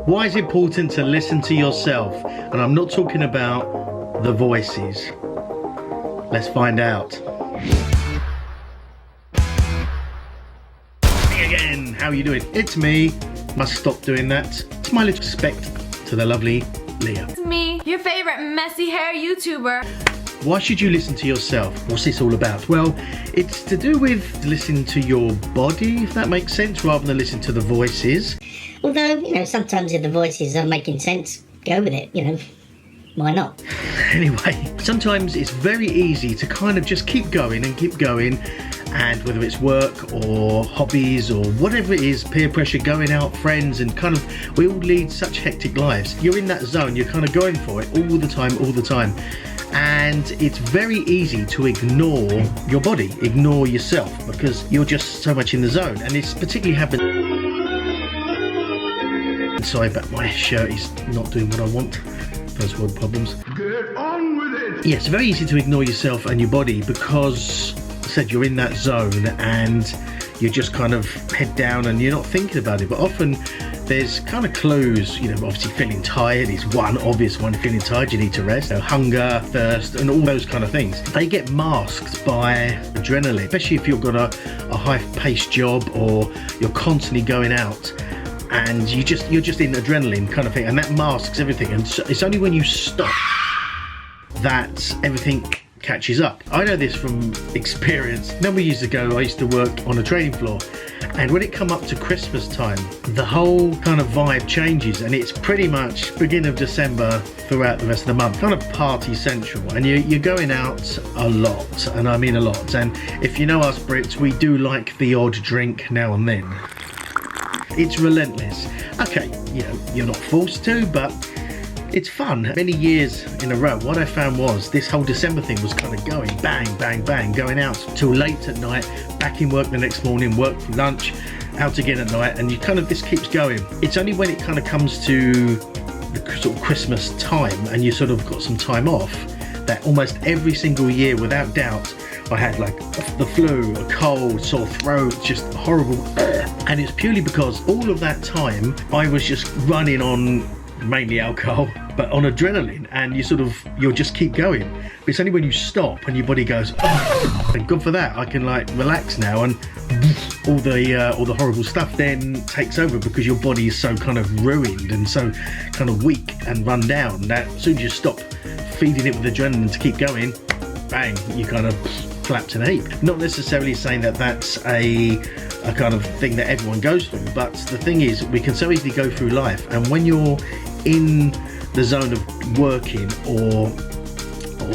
Why is it important to listen to yourself? And I'm not talking about the voices. Let's find out. Hey again, how are you doing? It's me. Must stop doing that. It's my little respect to the lovely Leah. It's me, your favorite messy hair YouTuber. Why should you listen to yourself? What's this all about? Well, it's to do with listening to your body, if that makes sense, rather than listening to the voices. Although, sometimes if the voices are making sense, go with it, why not? Anyway, sometimes it's very easy to kind of just keep going, and whether it's work or hobbies or whatever it is, peer pressure, going out, friends, and kind of, we all lead such hectic lives. You're in that zone, you're kind of going for it all the time. And it's very easy to ignore your body, ignore yourself, because you're just so much in the zone. And it's particularly happened. Sorry, but my shirt is not doing what I want. First world problems. Get on with it! Yeah, it's very easy to ignore yourself and your body because, I said, you're in that zone and you're just kind of head down and you're not thinking about it. But often there's kind of clues, obviously feeling tired is one obvious one. Feeling tired, you need to rest. Hunger, thirst, and all those kind of things. They get masked by adrenaline, especially if you've got a high-paced job or you're constantly going out. And you're just in adrenaline kind of thing, and that masks everything. And so it's only when you stop that everything catches up. I know this from experience. A number of years ago, I used to work on a trading floor, and when it come up to Christmas time, the whole kind of vibe changes, and it's pretty much beginning of December throughout the rest of the month, kind of party central, and you're going out a lot, and I mean a lot. And if you know us Brits, we do like the odd drink now and then. It's relentless. Okay, you're not forced to, but it's fun. Many years in a row, what I found was this whole December thing was kind of going bang, bang, bang, going out till late at night, back in work the next morning, work for lunch, out again at night, and this keeps going. It's only when it kind of comes to the sort of Christmas time and you sort of got some time off that almost every single year, without doubt, I had like the flu, a cold, sore throat, just horrible. And it's purely because all of that time I was just running on mainly alcohol, but on adrenaline, and you'll just keep going. But it's only when you stop and your body goes, oh, thank God for that, I can like relax now, and all the horrible stuff then takes over because your body is so kind of ruined and so kind of weak and run down that as soon as you stop feeding it with adrenaline to keep going, bang, you kind of collapse in a heap. Not necessarily saying that that's a kind of thing that everyone goes through, but the thing is, we can so easily go through life, and when you're in the zone of working or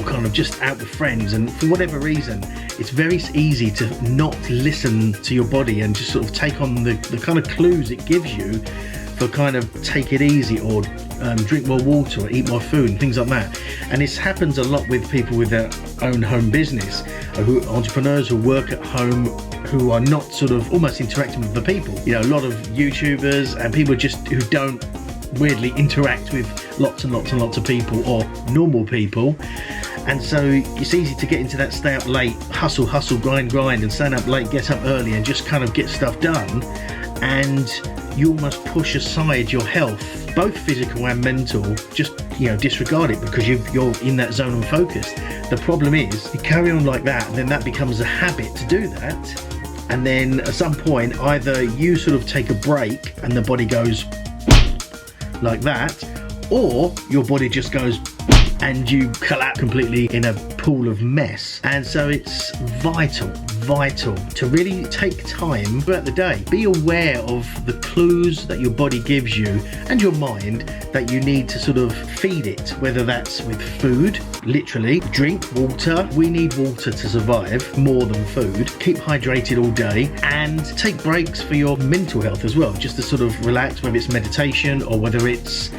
kind of just out with friends, and for whatever reason, it's very easy to not listen to your body and just sort of take on the kind of clues it gives you for kind of take it easy or drink more water or eat more food and things like that. And this happens a lot with people with their own home business, entrepreneurs who work at home, who are not sort of almost interacting with the people. A lot of YouTubers and people who don't weirdly interact with lots and lots and lots of people or normal people. And so it's easy to get into that stay up late, hustle, grind, and stand up late, get up early and just kind of get stuff done. And you almost push aside your health, both physical and mental, just disregard it because you're in that zone and focused. The problem is you carry on like that, and then that becomes a habit to do that, and then at some point either you sort of take a break and the body goes like that, or your body just goes and you collapse completely in a pool of mess. And so it's vital to really take time throughout the day. Be aware of the clues that your body gives you and your mind that you need to sort of feed it, whether that's with food, literally, drink water. We need water to survive more than food. Keep hydrated all day and take breaks for your mental health as well, just to sort of relax, whether it's meditation or whether it's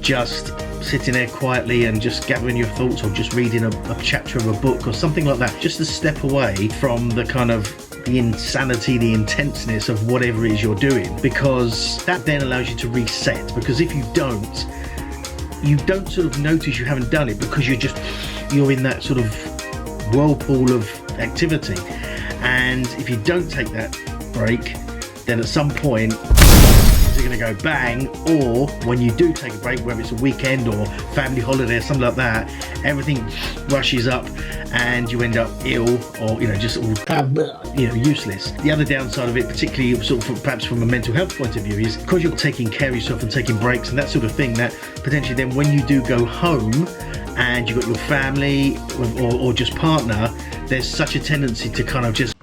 just sitting there quietly and just gathering your thoughts, or just reading a chapter of a book or something like that, just to step away from the kind of the insanity, the intenseness of whatever it is you're doing, because that then allows you to reset. Because if you don't sort of notice you haven't done it, because you're in that sort of whirlpool of activity. And if you don't take that break, then at some point it's going to go bang, or when you do take a break, whether it's a weekend or family holiday or something like that, everything rushes up and you end up ill or, you know, just all, you know, useless. The other downside of it, particularly sort of perhaps from a mental health point of view, is because you're taking care of yourself and taking breaks and that sort of thing, that potentially then when you do go home and you've got your family or just partner, there's such a tendency to kind of just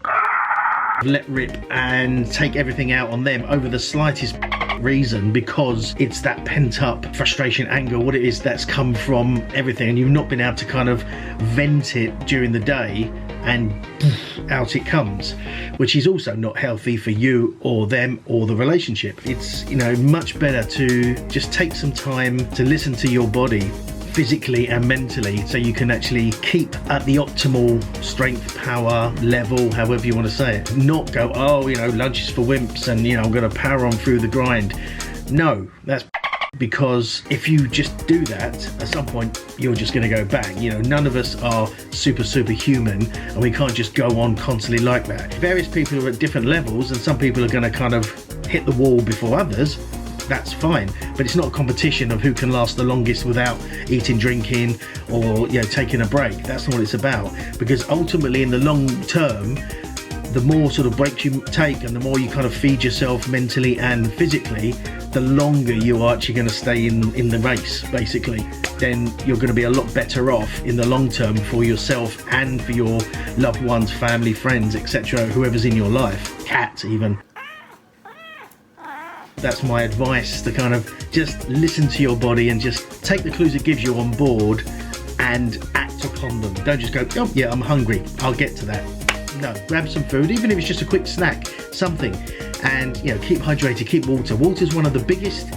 let rip and take everything out on them over the slightest reason, because it's that pent up frustration, anger, what it is that's come from everything, and you've not been able to kind of vent it during the day, and out it comes, which is also not healthy for you or them or the relationship. It's, you know, much better to just take some time to listen to your body physically and mentally, so you can actually keep at the optimal strength, power level, however you want to say it. Not go, oh, you know, lunch is for wimps and, you know, I'm going to power on through the grind. No, that's because if you just do that, at some point you're just going to go bang. You know, none of us are superhuman, and we can't just go on constantly like that. Various people are at different levels, and some people are going to kind of hit the wall before others. That's fine, but it's not a competition of who can last the longest without eating, drinking, or, you know, taking a break. That's not what it's about, because ultimately in the long term, the more sort of breaks you take and the more you kind of feed yourself mentally and physically, the longer you are actually going to stay in the race, basically. Then you're going to be a lot better off in the long term for yourself and for your loved ones, family, friends, etc., whoever's in your life, cats even. That's my advice, to kind of just listen to your body and just take the clues it gives you on board and act upon them. Don't just go, oh yeah, I'm hungry, I'll get to that. No, grab some food, even if it's just a quick snack, something. And, you know, keep hydrated, keep water. Water's one of the biggest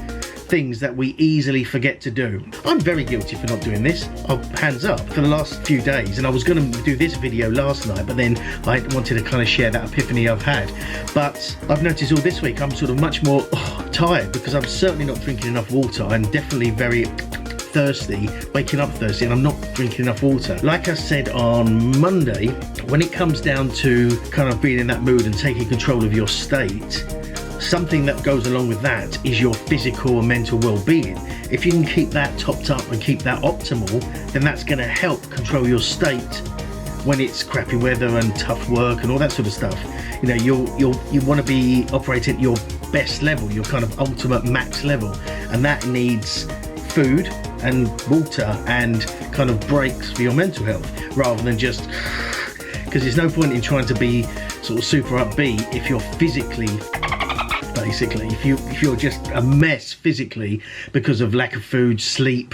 things that we easily forget to do. I'm very guilty for not doing this. Oh, hands up, for the last few days, and I was going to do this video last night, but then I wanted to kind of share that epiphany I've had. But I've noticed all this week I'm sort of much more tired, because I'm certainly not drinking enough water. I'm definitely very thirsty, waking up thirsty, and I'm not drinking enough water. Like I said on Monday, when it comes down to kind of being in that mood and taking control of your state, something that goes along with that is your physical and mental well-being. If you can keep that topped up and keep that optimal, then that's going to help control your state when it's crappy weather and tough work and all that sort of stuff. You know, you want to be operating at your best level, your kind of ultimate max level, and that needs food and water and kind of breaks for your mental health, rather than just, because there's no point in trying to be sort of super upbeat if you're physically, basically, if you're just a mess physically because of lack of food, sleep,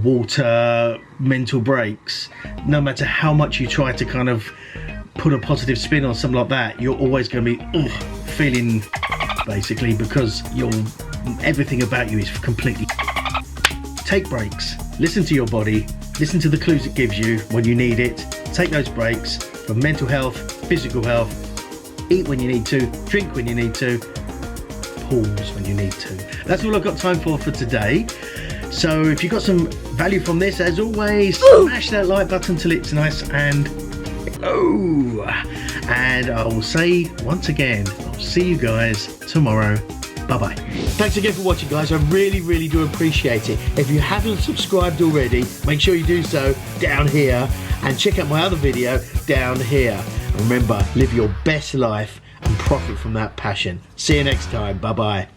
water, mental breaks. No matter how much you try to kind of put a positive spin on something like that, you're always going to be feeling, basically, because everything about you is completely. Take breaks, listen to your body, listen to the clues it gives you when you need it. Take those breaks for mental health, physical health. Eat when you need to, drink when you need to, pause when you need to. That's all I've got time for today. So if you got some value from this, as always, smash that like button till it's nice and and I will say once again, I'll see you guys tomorrow. Bye-bye. Thanks again for watching, guys. I really do appreciate it. If you haven't subscribed already, make sure you do so down here, and check out my other video down here. And remember, live your best life and profit from that passion. See you next time. Bye-bye.